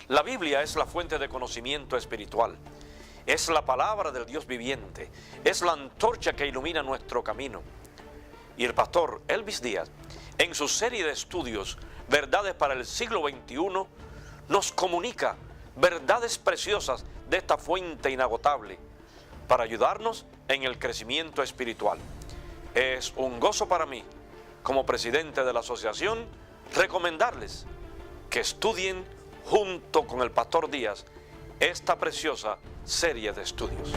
La Biblia es la fuente de conocimiento espiritual. Es la palabra del Dios viviente. Es la antorcha que ilumina nuestro camino. Y el pastor Elvis Díaz, en su serie de estudios Verdades para el siglo XXI, nos comunica verdades preciosas de esta fuente inagotable para ayudarnos en el crecimiento espiritual. Es un gozo para mí, como presidente de la asociación, recomendarles que estudien junto con el pastor Díaz esta preciosa serie de estudios.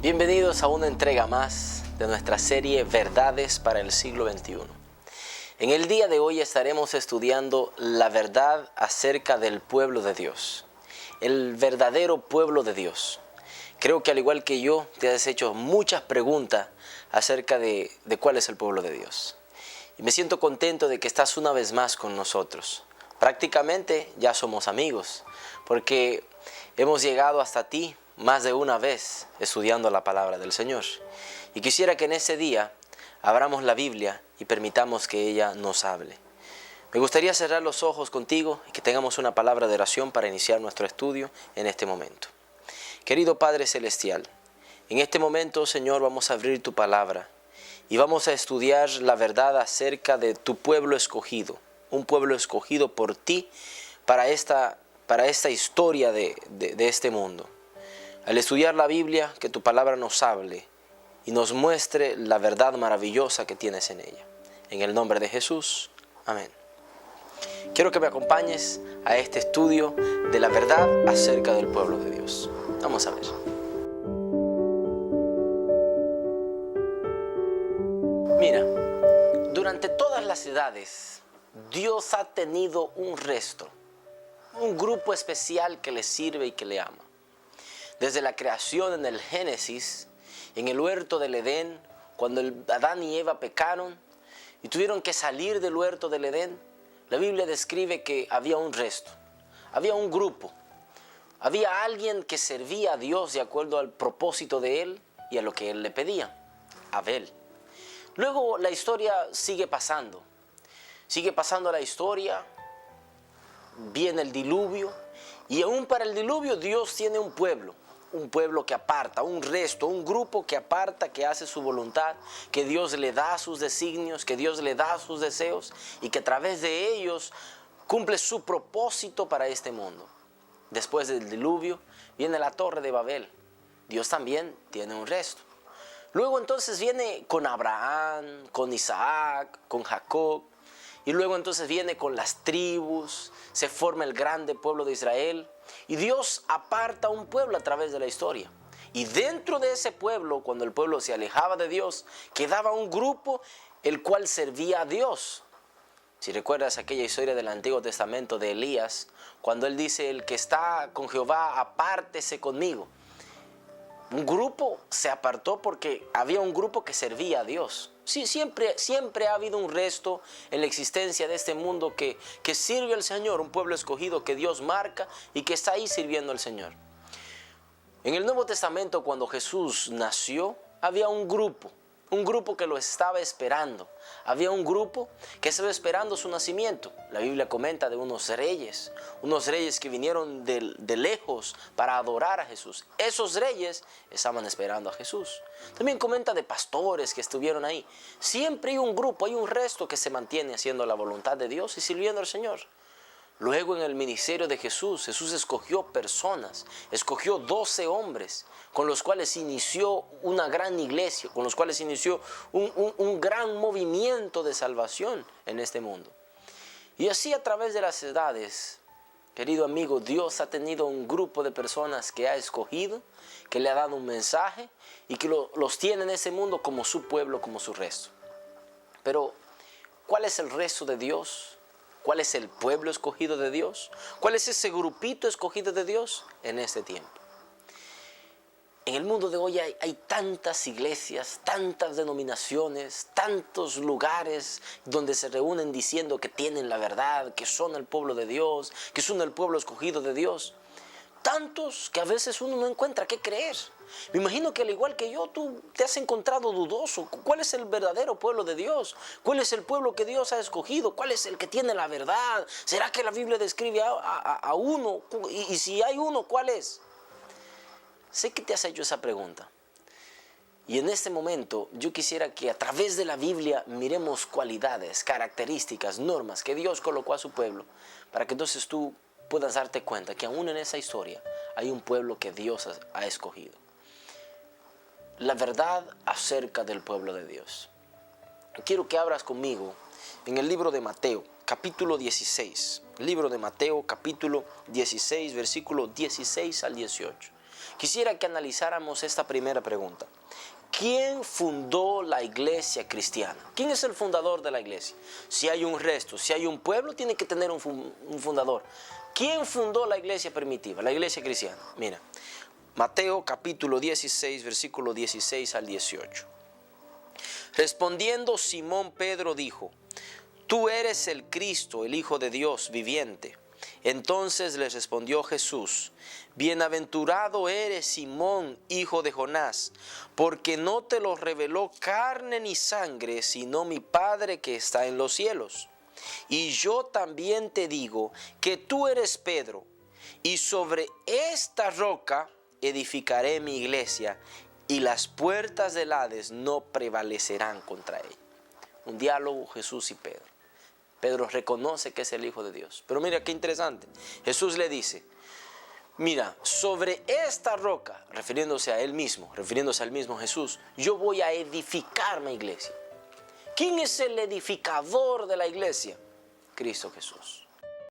Bienvenidos a una entrega más de nuestra serie Verdades para el siglo XXI. En el día de hoy estaremos estudiando la verdad acerca del pueblo de Dios, el verdadero pueblo de Dios. Creo que al igual que yo, te has hecho muchas preguntas acerca de cuál es el pueblo de Dios. Y me siento contento de que estás una vez más con nosotros. Prácticamente ya somos amigos, porque hemos llegado hasta ti más de una vez estudiando la palabra del Señor. Y quisiera que en ese día abramos la Biblia y permitamos que ella nos hable. Me gustaría cerrar los ojos contigo y que tengamos una palabra de oración para iniciar nuestro estudio en este momento. Querido Padre Celestial, en este momento, Señor, vamos a abrir tu palabra y vamos a estudiar la verdad acerca de tu pueblo escogido, un pueblo escogido por ti para esta historia de este mundo. Al estudiar la Biblia, que tu palabra nos hable y nos muestre la verdad maravillosa que tienes en ella. En el nombre de Jesús, amén. Quiero que me acompañes a este estudio de la verdad acerca del pueblo de Dios. Vamos a ver. Mira, durante todas las edades, Dios ha tenido un resto, un grupo especial que le sirve y que le ama. Desde la creación en el Génesis, en el huerto del Edén, cuando Adán y Eva pecaron y tuvieron que salir del huerto del Edén, la Biblia describe que había un resto, había un grupo, había alguien que servía a Dios de acuerdo al propósito de Él y a lo que Él le pedía, Abel. Luego la historia sigue pasando la historia, viene el diluvio y aún para el diluvio Dios tiene un pueblo que aparta, un resto, un grupo que aparta, que hace su voluntad, que Dios le da sus designios, que Dios le da sus deseos y que a través de ellos cumple su propósito para este mundo. Después del diluvio viene la Torre de Babel. Dios también tiene un resto. Luego entonces viene con Abraham, con Isaac, con Jacob. Y luego entonces viene con las tribus, se forma el grande pueblo de Israel. Y Dios aparta un pueblo a través de la historia. Y dentro de ese pueblo, cuando el pueblo se alejaba de Dios, quedaba un grupo el cual servía a Dios. Si recuerdas aquella historia del Antiguo Testamento de Elías, cuando él dice, el que está con Jehová, apártese conmigo. Un grupo se apartó porque había un grupo que servía a Dios. Sí, siempre ha habido un resto en la existencia de este mundo que sirve al Señor, un pueblo escogido que Dios marca y que está ahí sirviendo al Señor. En el Nuevo Testamento, cuando Jesús nació, había un grupo que lo estaba esperando. Había un grupo que estaba esperando su nacimiento. La Biblia comenta de unos reyes que vinieron de lejos para adorar a Jesús. Esos reyes estaban esperando a Jesús. También comenta de pastores que estuvieron ahí. Siempre hay un grupo, hay un resto que se mantiene haciendo la voluntad de Dios y sirviendo al Señor. Luego en el ministerio de Jesús escogió personas, escogió 12 hombres con los cuales inició una gran iglesia, con los cuales inició un gran movimiento de salvación en este mundo. Y así a través de las edades, querido amigo, Dios ha tenido un grupo de personas que ha escogido, que le ha dado un mensaje y que los tiene en ese mundo como su pueblo, como su resto. Pero, ¿cuál es el resto de Dios? ¿Cuál es el pueblo escogido de Dios? ¿Cuál es ese grupito escogido de Dios en este tiempo? En el mundo de hoy hay tantas iglesias, tantas denominaciones, tantos lugares donde se reúnen diciendo que tienen la verdad, que son el pueblo de Dios, que son el pueblo escogido de Dios. Tantos que a veces uno no encuentra qué creer. Me imagino que al igual que yo, tú te has encontrado dudoso. ¿Cuál es el verdadero pueblo de Dios? ¿Cuál es el pueblo que Dios ha escogido? ¿Cuál es el que tiene la verdad? ¿Será que la Biblia describe a uno? Y si hay uno, ¿cuál es? Sé que te has hecho esa pregunta. Y en este momento yo quisiera que a través de la Biblia miremos cualidades, características, normas que Dios colocó a su pueblo, para que entonces tú puedas darte cuenta que aún en esa historia hay un pueblo que Dios ha escogido. La verdad acerca del pueblo de Dios. Quiero que abras conmigo en el libro de Mateo, capítulo 16. Libro de Mateo, capítulo 16, versículo 16 al 18. Quisiera que analizáramos esta primera pregunta. ¿Quién fundó la iglesia cristiana? ¿Quién es el fundador de la iglesia? Si hay un resto, si hay un pueblo, tiene que tener un fundador. ¿Quién fundó la iglesia primitiva, la iglesia cristiana? Mira, Mateo capítulo 16, versículo 16 al 18. Respondiendo Simón Pedro dijo: Tú eres el Cristo, el Hijo de Dios viviente. Entonces les respondió Jesús: Bienaventurado eres, Simón, hijo de Jonás, porque no te lo reveló carne ni sangre, sino mi Padre que está en los cielos. Y yo también te digo que tú eres Pedro, y sobre esta roca edificaré mi iglesia, y las puertas del Hades no prevalecerán contra ella. Un diálogo Jesús y Pedro. Pedro reconoce que es el Hijo de Dios. Pero mira qué interesante. Jesús le dice: mira, sobre esta roca, refiriéndose a él mismo, refiriéndose al mismo Jesús, yo voy a edificar mi iglesia. ¿Quién es el edificador de la iglesia? Cristo Jesús.